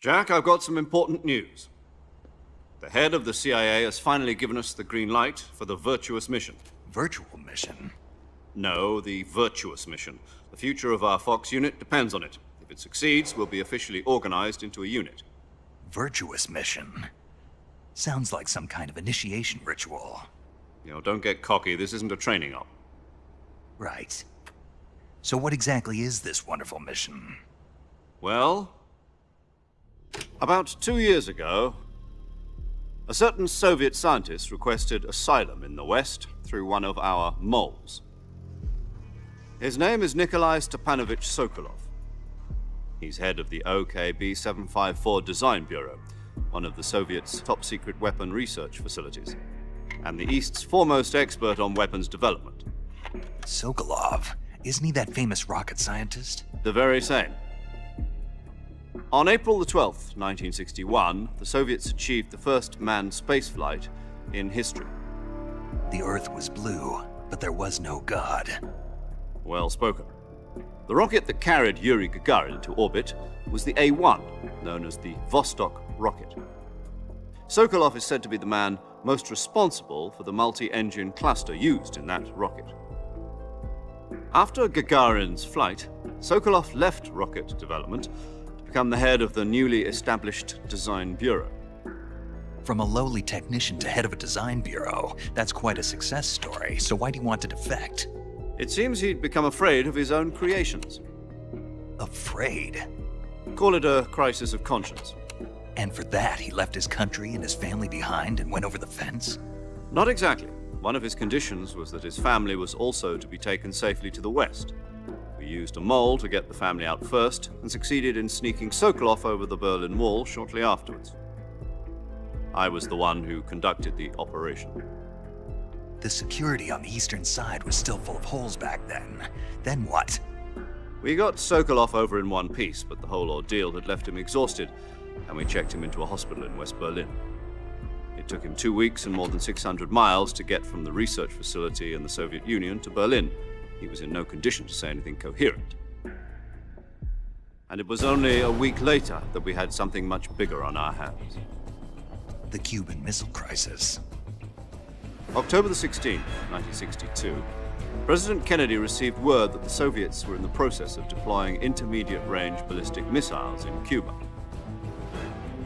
Jack, I've got some important news. The head of the CIA has finally given us the green light for the virtuous mission. Virtual mission? No, the virtuous mission. The future of our Fox unit depends on it. If it succeeds, we'll be officially organized into a unit. Virtuous mission? Sounds like some kind of initiation ritual. You know, don't get cocky. This isn't a training op. Right. So what exactly is this wonderful mission? Well, about 2 years ago, a certain Soviet scientist requested asylum in the West through one of our moles. His name is Nikolai Stepanovich Sokolov. He's head of the OKB-754 Design Bureau, one of the Soviets' top-secret weapon research facilities, and the East's foremost expert on weapons development. Sokolov? Isn't he that famous rocket scientist? The very same. On April the 12th, 1961, the Soviets achieved the first manned spaceflight in history. The Earth was blue, but there was no God. Well spoken. The rocket that carried Yuri Gagarin to orbit was the A-1, known as the Vostok rocket. Sokolov is said to be the man most responsible for the multi-engine cluster used in that rocket. After Gagarin's flight, Sokolov left rocket development to become the head of the newly established Design Bureau. From a lowly technician to head of a design bureau, that's quite a success story, so why do you want to defect? It seems he'd become afraid of his own creations. Afraid? Call it a crisis of conscience. And for that, he left his country and his family behind and went over the fence? Not exactly. One of his conditions was that his family was also to be taken safely to the West. We used a mole to get the family out first and succeeded in sneaking Sokolov over the Berlin Wall shortly afterwards. I was the one who conducted the operation. The security on the eastern side was still full of holes back then. Then what? We got Sokolov over in one piece, but the whole ordeal had left him exhausted, and we checked him into a hospital in West Berlin. It took him 2 weeks and more than 600 miles to get from the research facility in the Soviet Union to Berlin. He was in no condition to say anything coherent. And it was only a week later that we had something much bigger on our hands. The Cuban Missile Crisis. October the 16th, 1962, President Kennedy received word that the Soviets were in the process of deploying intermediate-range ballistic missiles in Cuba.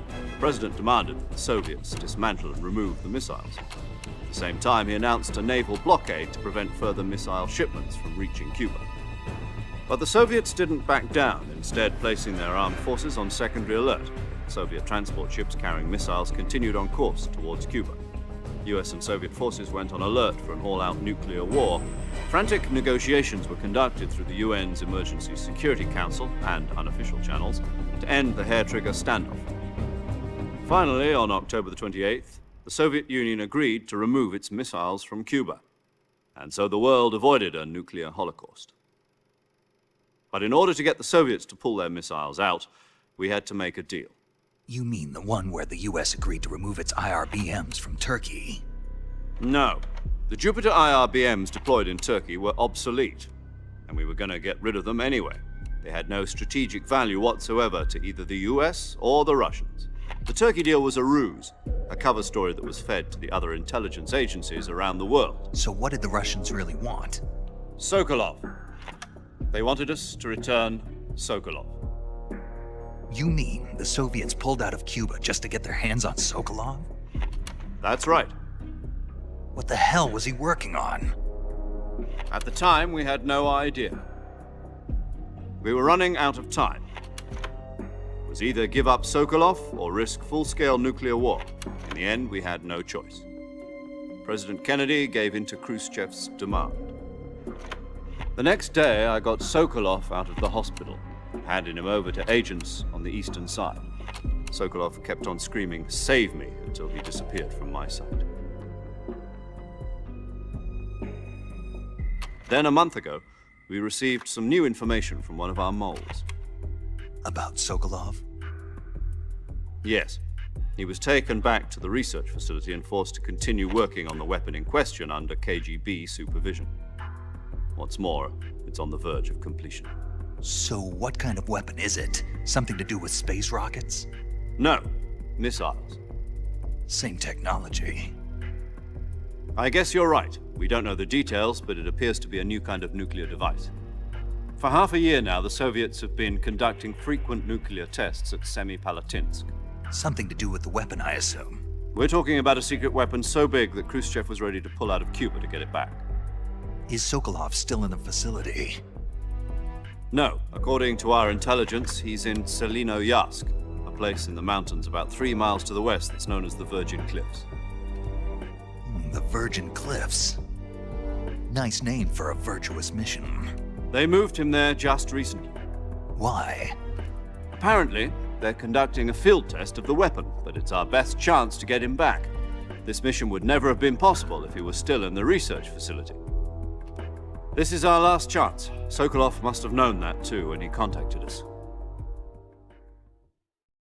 The President demanded that the Soviets dismantle and remove the missiles. At the same time, he announced a naval blockade to prevent further missile shipments from reaching Cuba. But the Soviets didn't back down, instead placing their armed forces on secondary alert. Soviet transport ships carrying missiles continued on course towards Cuba. US and Soviet forces went on alert for an all-out nuclear war. Frantic negotiations were conducted through the UN's Emergency Security Council and unofficial channels to end the hair-trigger standoff. Finally, on October the 28th, the Soviet Union agreed to remove its missiles from Cuba, and so the world avoided a nuclear holocaust. But in order to get the Soviets to pull their missiles out, we had to make a deal. You mean the one where the US agreed to remove its IRBMs from Turkey? No. The Jupiter IRBMs deployed in Turkey were obsolete, and we were going to get rid of them anyway. They had no strategic value whatsoever to either the US or the Russians. The Turkey deal was a ruse, a cover story that was fed to the other intelligence agencies around the world. So what did the Russians really want? Sokolov. They wanted us to return Sokolov. You mean the Soviets pulled out of Cuba just to get their hands on Sokolov? That's right. What the hell was he working on? At the time, we had no idea. We were running out of time. It was either give up Sokolov or risk full-scale nuclear war. In the end, we had no choice. President Kennedy gave in to Khrushchev's demand. The next day, I got Sokolov out of the hospital, handing him over to agents on the eastern side. Sokolov kept on screaming, "Save me," until he disappeared from my sight. Then a month ago, we received some new information from one of our moles. About Sokolov? Yes. He was taken back to the research facility and forced to continue working on the weapon in question under KGB supervision. What's more, it's on the verge of completion. So what kind of weapon is it? Something to do with space rockets? No, missiles. Same technology. I guess you're right. We don't know the details, but it appears to be a new kind of nuclear device. For half a year now, the Soviets have been conducting frequent nuclear tests at Semipalatinsk. Something to do with the weapon, I assume. We're talking about a secret weapon so big that Khrushchev was ready to pull out of Cuba to get it back. Is Sokolov still in the facility? No, according to our intelligence, he's in Selino-Yarsk, a place in the mountains about 3 miles to the west that's known as the Virgin Cliffs. The Virgin Cliffs. Nice name for a virtuous mission. They moved him there just recently. Why? Apparently, they're conducting a field test of the weapon, but it's our best chance to get him back. This mission would never have been possible if he was still in the research facility. This is our last chance. Sokolov must have known that too when he contacted us.